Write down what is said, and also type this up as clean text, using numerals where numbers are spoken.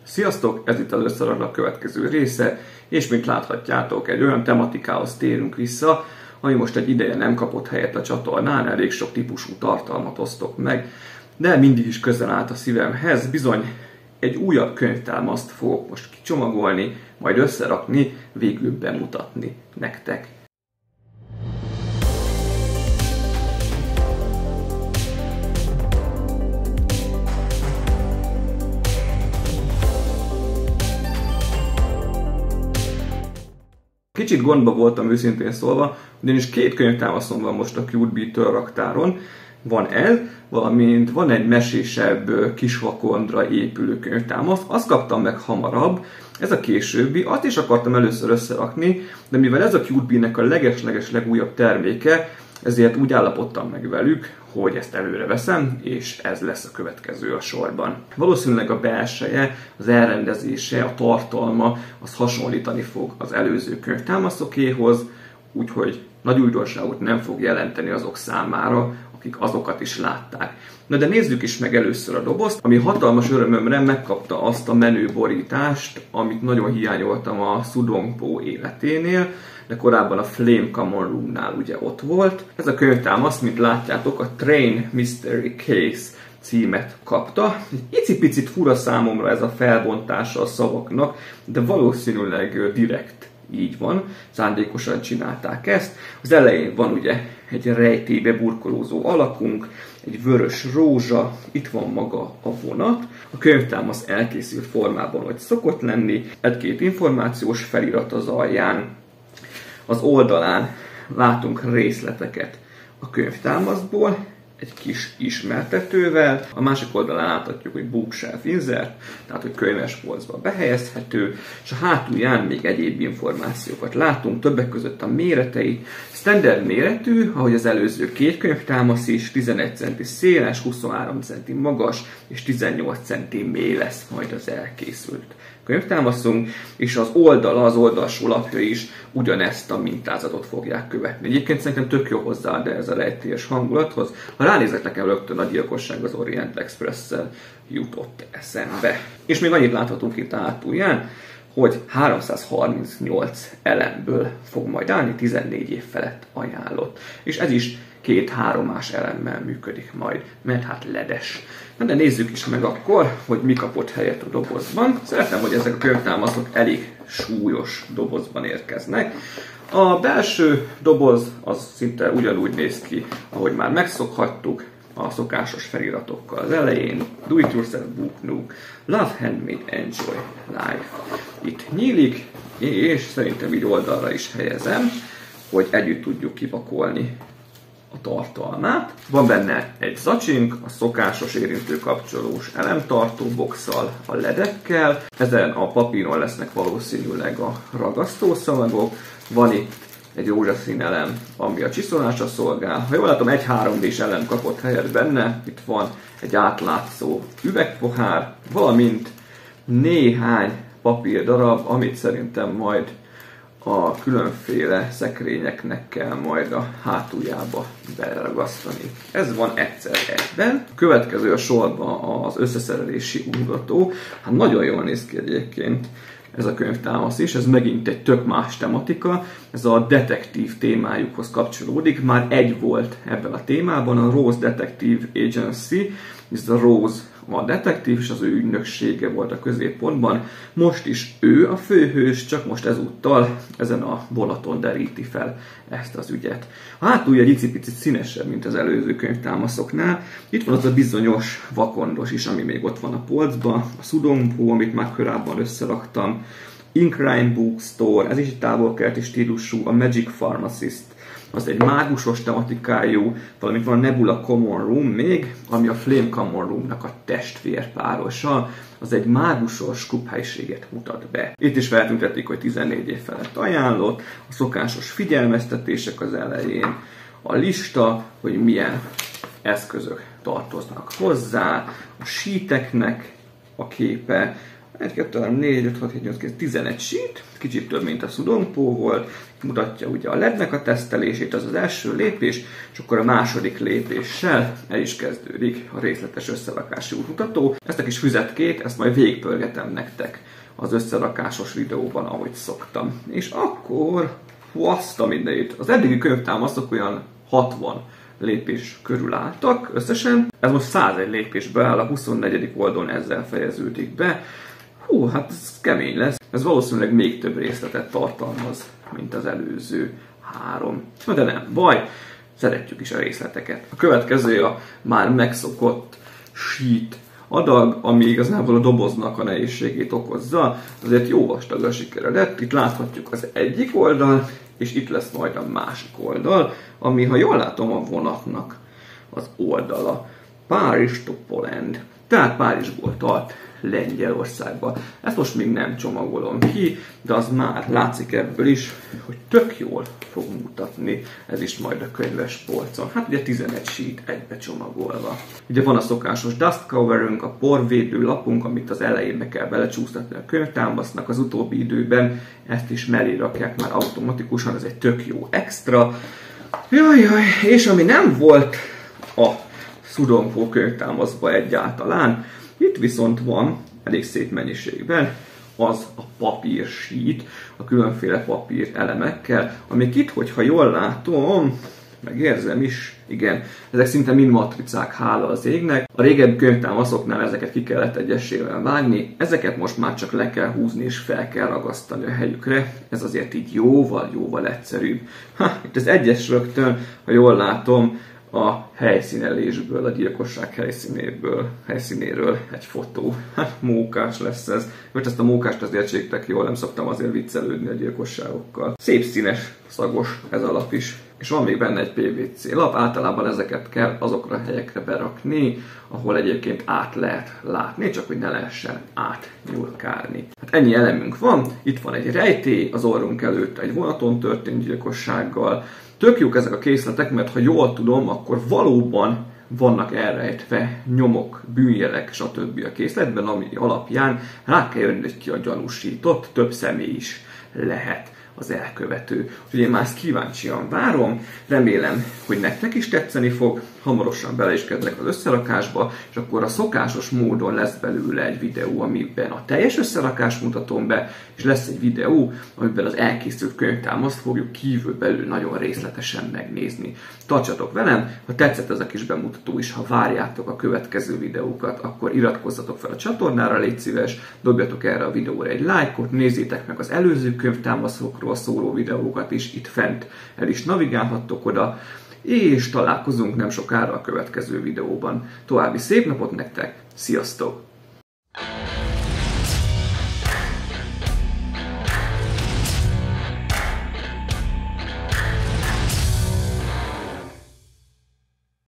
Sziasztok! Ez itt először a következő része, és mint láthatjátok, egy olyan tematikához térünk vissza, ami most egy ideje nem kapott helyet a csatornán, elég sok típusú tartalmat osztok meg, de mindig is közel állt a szívemhez, bizony egy újabb könyvtámaszt fogok most kicsomagolni, majd összerakni, végül bemutatni nektek. Kicsit gondba voltam őszintén szólva, ugyanis két könyvtámaszom van most a CuteBeat raktáron. Van ez, valamint van egy mesésebb kisvakondra épülő könyvtámasz. Azt kaptam meg hamarabb, ez a későbbi, azt is akartam először összerakni, de mivel ez a CuteBeat-nek a leges legújabb terméke, ezért úgy állapodtam meg velük, hogy ezt előre veszem, és ez lesz a következő a sorban. Valószínűleg a belseje, az elrendezése, a tartalma, az hasonlítani fog az előző könyvtámaszokéhoz, úgyhogy nagy újdonságot nem fog jelenteni azok számára, akik azokat is látták. Na de nézzük is meg először a dobozt, ami hatalmas örömömre megkapta azt a menüborítást, amit nagyon hiányoltam a Sudongpo életénél, de korábban a Flame Common Room-nál ugye ott volt. Ez a könyvtámasz, mint látjátok, a Train Mystery Case címet kapta. Egy icipicit fura számomra ez a felbontása a szavaknak, de valószínűleg direkt így van, szándékosan csinálták ezt. Az elején van ugye egy rejtélybe burkolózó alakunk, egy vörös rózsa, itt van maga a vonat. A könyvtámasz elkészült formában, hogy szokott lenni, egy-két információs felirat az alján. Az oldalán látunk részleteket a könyvtámaszból, egy kis ismertetővel, a másik oldalán láthatjuk, hogy bookshelf insert, tehát hogy könyvespolcba behelyezhető, és a hátulján még egyéb információkat látunk, többek között a méretei. Standard méretű, ahogy az előző két könyvtámasz is, 11 cm széles, 23 cm magas, és 18 cm mély lesz majd az elkészült könyvtámaszunk, és az oldala, az oldalsó lapja is ugyanezt a mintázatot fogják követni. Egyébként szerintem tök jó hozzá, de ez a rejtélyes hangulathoz. Ha ránézek, nekem rögtön a gyilkosság az Orient Express-szel jutott eszembe. És még annyit láthatunk itt a hátulján, hogy 338 elemből fog majd állni, 14 év felett ajánlott. És ez is 2-3 más elemmel működik majd, mert hát ledes. Na de nézzük is meg akkor, hogy mi kapott helyet a dobozban. Szeretem, hogy ezek a könyvtámaszok elég súlyos dobozban érkeznek. A belső doboz az szinte ugyanúgy néz ki, ahogy már megszokhattuk, a szokásos feliratokkal az elején. Do it yourself book nook, love, handmade, enjoy life. Itt nyílik, és szerintem így oldalra is helyezem, hogy együtt tudjuk kipakolni a tartalmát. Van benne egy zacsink, a szokásos érintőkapcsolós elemtartó boxal, a ledekkel. Ezen a papíron lesznek valószínűleg a ragasztószalagok. Van itt egy rózsaszín elem, ami a csiszolásra szolgál. Ha jól látom, egy 3D-s elem kapott helyet benne. Itt van egy átlátszó üvegpohár, valamint néhány papírdarab, amit szerintem majd a különféle szekrényeknek kell majd a hátuljába beleragasztani. Ez van egyszer egyben. A következő a sorban az összeszerelési ugató. Hát nagyon jól néz ki egyébként ez a könyvtámasz is, ez megint egy tök más tematika, ez a detektív témájukhoz kapcsolódik, már egy volt ebben a témában, a Rose Detective Agency, ez a Rose a detektív, és az ő ügynöksége volt a középpontban. Most is ő a főhős, csak most ezúttal ezen a vonaton deríti fel ezt az ügyet. A hátulja egy icipicit színesebb, mint az előző könyvtámaszoknál. Itt van az a bizonyos vakondos is, ami még ott van a polcban, a Sudongpo, amit már korábban összeraktam, Inkrime Bookstore, ez is egy távol-keleti stílusú, a Magic Pharmacist, az egy mágusos tematikájú, valamint van a Nebula Common Room még, ami a Flame Common Room-nak a testvérpárosa, az egy mágusos klubhelyiséget mutat be. Itt is feltüntetik, hogy 14 év felett ajánlott, a szokásos figyelmeztetések az elején, a lista, hogy milyen eszközök tartoznak hozzá, a síteknek a képe, 1, 2, 3, 4, 5, 6, 7, 8, 9, 11 sheet, kicsit több, mint a Sudoku volt, mutatja ugye a LED-nek a tesztelését, az az első lépés, és akkor a második lépéssel el is kezdődik a részletes összerakási útmutató. Ezt a kis füzetkét, ezt majd végigpörgetem nektek az összerakásos videóban, ahogy szoktam. És akkor, azt a mindenit, az eddigi könyvtámaszok olyan 60 lépés körül álltak összesen. Ez most 101 lépésbe áll, a 24. oldalon ezzel fejeződik be. Hú, hát ez kemény lesz. Ez valószínűleg még több részletet tartalmaz, mint az előző 3. De nem baj, szeretjük is a részleteket. A következő a már megszokott sheet adag, ami igazából a doboznak a nehézségét okozza. Azért jó vastagra sikeredett. Itt láthatjuk az egyik oldal, és itt lesz majd a másik oldal, ami, ha jól látom, a vonatnak az oldala. Paris to Poland. Tehát Párizsból tart Lengyelországba. Ezt most még nem csomagolom ki, de az már látszik ebből is, hogy tök jól fog mutatni. Ez is majd a könyves polcon. Hát ugye 11 sheet egybe csomagolva. Ugye van a szokásos dust coverünk, a porvédő lapunk, amit az elején kell belecsúsztatni a könyvtámasznak. Az utóbbi időben ezt is mellé rakják már automatikusan, ez egy tök jó extra. Jajjaj, és ami nem volt a Sudoku könyvtámaszba egyáltalán, itt viszont van, elég szép mennyiségben, az a papírsít, a különféle papír elemekkel, amik itt, hogyha jól látom, megérzem is, igen, ezek szinte mind matricák, hála az égnek. A régebbi könyvtámaszoknál ezeket ki kellett egyesével vágni, ezeket most már csak le kell húzni és fel kell ragasztani a helyükre. Ez azért így jóval egyszerűbb. Itt az egyes rögtön, ha jól látom, a helyszínelésből, a gyilkosság helyszínéről egy fotó. Hát mókás lesz ez. Most ezt a mókást azért értsétek jól, nem szoktam azért viccelődni a gyilkosságokkal. Szép színes, szagos ez a lap is. És van még benne egy PVC lap, általában ezeket kell azokra a helyekre berakni, ahol egyébként át lehet látni, csak hogy ne lehessen átnyúlkálni. Hát ennyi elemünk van, itt van egy rejtély az orrunk előtt egy vonaton történt gyilkossággal. Tök jók ezek a készletek, mert ha jól tudom, akkor valóban vannak elrejtve nyomok, bűnjelek, stb. A készletben, ami alapján rá kell jönni, hogy ki a gyanúsított, több személy is lehet az elkövető. Úgyhogy én már ezt kíváncsian várom, remélem, hogy nektek is tetszeni fog, hamarosan bele is kezdek az összerakásba, és akkor a szokásos módon lesz belőle egy videó, amiben a teljes összerakást mutatom be, és lesz egy videó, amiben az elkészült könyvtámaszt fogjuk kívülbelül nagyon részletesen megnézni. Tartsatok velem, ha tetszett ez a kis bemutató is, ha várjátok a következő videókat, akkor iratkozzatok fel a csatornára, légy szíves, dobjatok erre a videóra egy lájkot, nézzétek meg az előző könyvtámaszokról szóló videókat is, itt fent el is navigálhattok oda, és találkozunk nem sokára a következő videóban. További szép napot nektek, sziasztok!